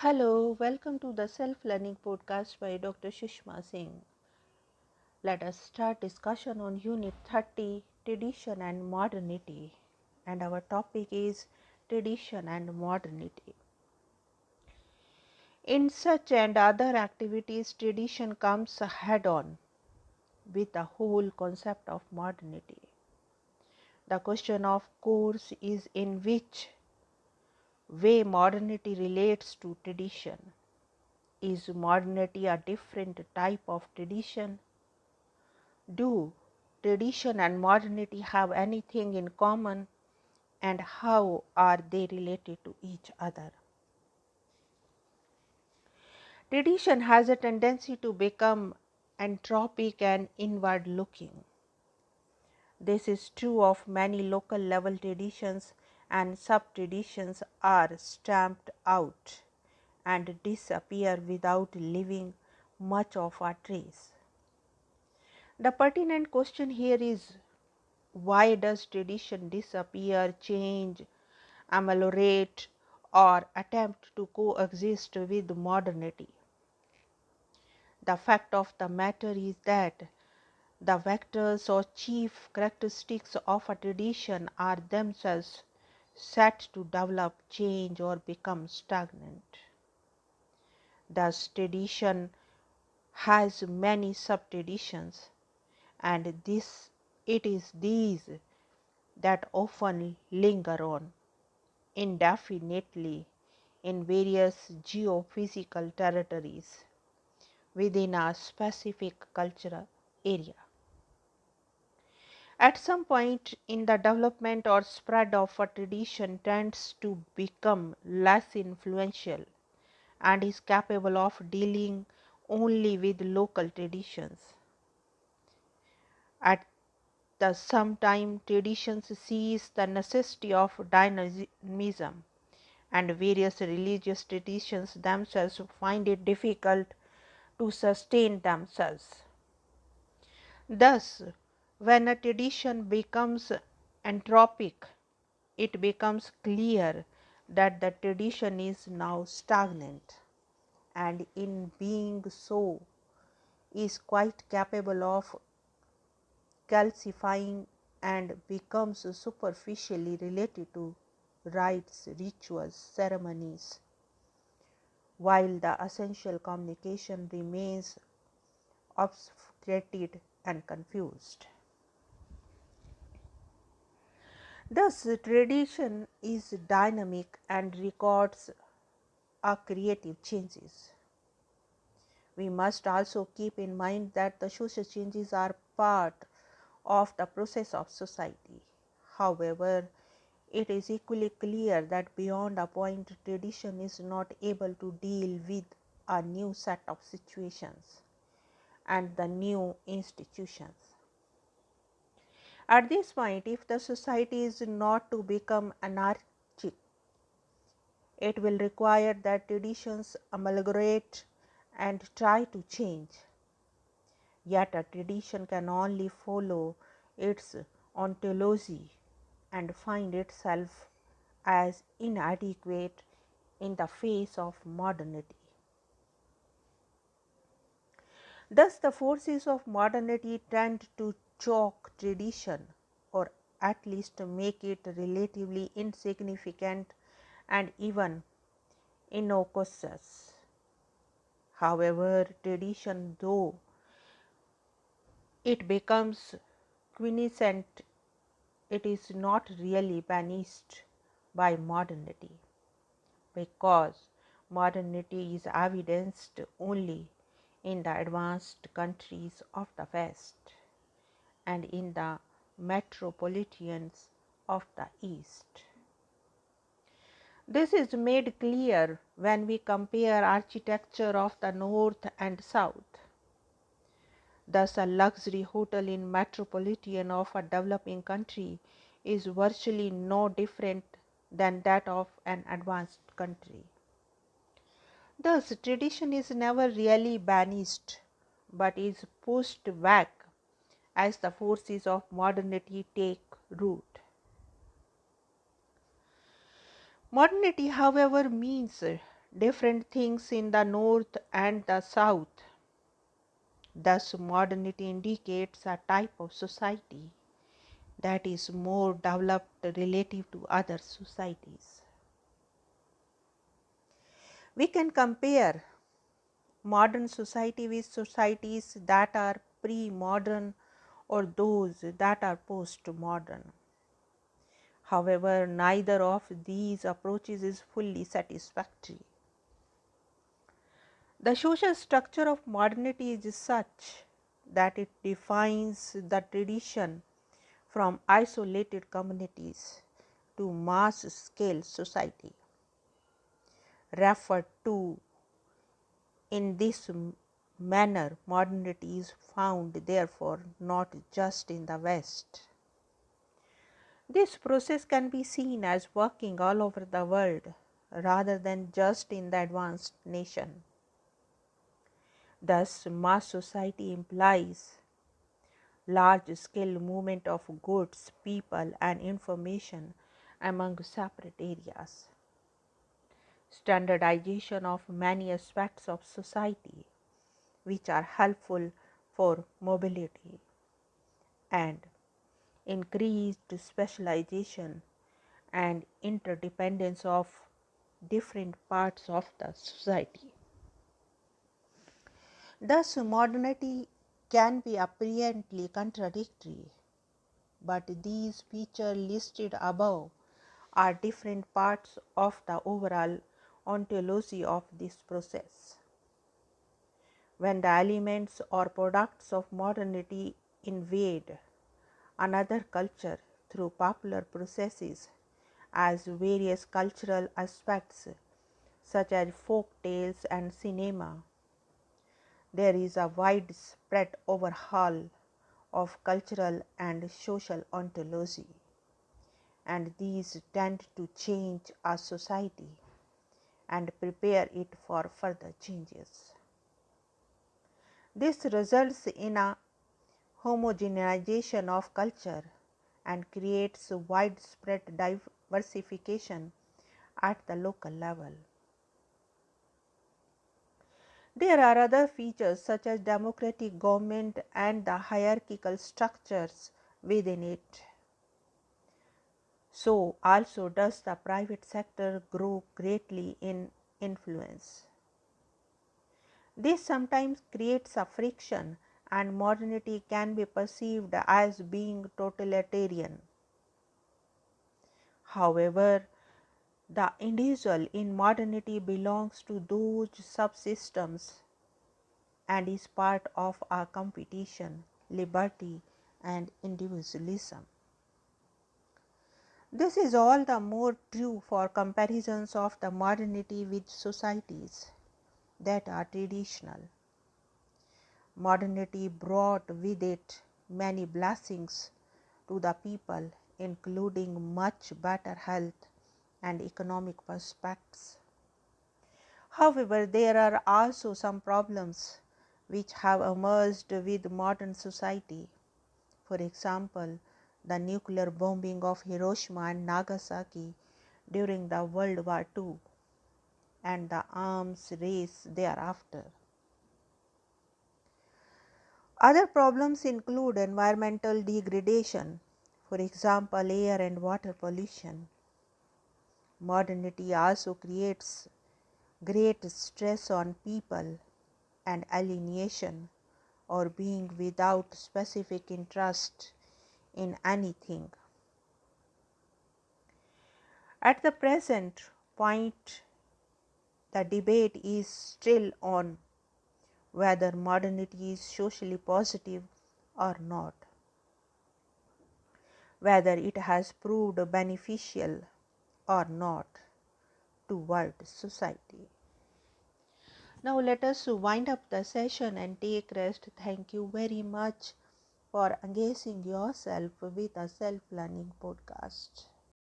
Hello, welcome to the Self-Learning Podcast by Dr. Sushma Singh. Let us start discussion on Unit 30, Tradition and Modernity. And our topic is Tradition and Modernity. In such and other activities, tradition comes head-on with the whole concept of modernity. The question of course is in which way modernity relates to tradition. Is modernity a different type of tradition? Do tradition and modernity have anything in common, and how are they related to each other? Tradition has a tendency to become entropic and inward looking. This is true of many local level traditions, and sub traditions are stamped out and disappear without leaving much of a trace. The pertinent question here is, why does tradition disappear, change, ameliorate, or attempt to coexist with modernity? The fact of the matter is that the vectors or chief characteristics of a tradition are themselves set to develop, change, or become stagnant. Thus, tradition has many sub-traditions, and it is these that often linger on indefinitely in various geophysical territories within a specific cultural area. At some point in the development or spread of a tradition tends to become less influential and is capable of dealing only with local traditions. At the same time, traditions sees the necessity of dynamism, and various religious traditions themselves find it difficult to sustain themselves. Thus, when a tradition becomes entropic, it becomes clear that the tradition is now stagnant, and in being so, is quite capable of calcifying and becomes superficially related to rites, rituals, ceremonies, while the essential communication remains obfuscated and confused. Thus, tradition is dynamic and records our creative changes. We must also keep in mind that the social changes are part of the process of society. However, it is equally clear that beyond a point, tradition is not able to deal with a new set of situations and the new institutions. At this point, if the society is not to become anarchic, it will require that traditions amalgamate and try to change. Yet a tradition can only follow its ontology and find itself as inadequate in the face of modernity. Thus, the forces of modernity tend to choke tradition, or at least make it relatively insignificant and even innocuous. However, tradition, though it becomes quiescent, it is not really banished by modernity, because modernity is evidenced only in the advanced countries of the West and in the metropolitans of the East. This is made clear when we compare architecture of the North and South. Thus, a luxury hotel in metropolitan of a developing country is virtually no different than that of an advanced country. Thus, tradition is never really banished, but is pushed back as the forces of modernity take root. Modernity, however, means different things in the north and the south. Thus, modernity indicates a type of society that is more developed relative to other societies. We can compare modern society with societies that are pre-modern or those that are post-modern. However, neither of these approaches is fully satisfactory. The social structure of modernity is such that it defines the tradition from isolated communities to mass scale society. Referred to in this manner, modernity is found therefore not just in the West. This process can be seen as working all over the world rather than just in the advanced nation. Thus, mass society implies large scale movement of goods, people and information among separate areas. Standardization of many aspects of society which are helpful for mobility, and increased specialization and interdependence of different parts of the society. Thus, modernity can be apparently contradictory, but these features listed above are different parts of the overall ontology of this process. When the elements or products of modernity invade another culture through popular processes, as various cultural aspects such as folk tales and cinema, there is a widespread overhaul of cultural and social ontology, and these tend to change a society and prepare it for further changes. This results in a homogenization of culture and creates widespread diversification at the local level. There are other features such as democratic government and the hierarchical structures within it. So also does the private sector grow greatly in influence. This sometimes creates a friction, and modernity can be perceived as being totalitarian. However, the individual in modernity belongs to those subsystems and is part of a competition, liberty and individualism. This is all the more true for comparisons of the modernity with societies that are traditional. Modernity brought with it many blessings to the people, including much better health and economic prospects. However, there are also some problems which have emerged with modern society. For example, the nuclear bombing of Hiroshima and Nagasaki during the World War II and the arms race thereafter. Other problems include environmental degradation, for example, air and water pollution. Modernity also creates great stress on people and alienation or being without specific interest in anything. At the present point, the debate is still on whether modernity is socially positive or not, whether it has proved beneficial or not to world society. Now let us wind up the session and take rest. Thank you very much for engaging yourself with a self-learning podcast.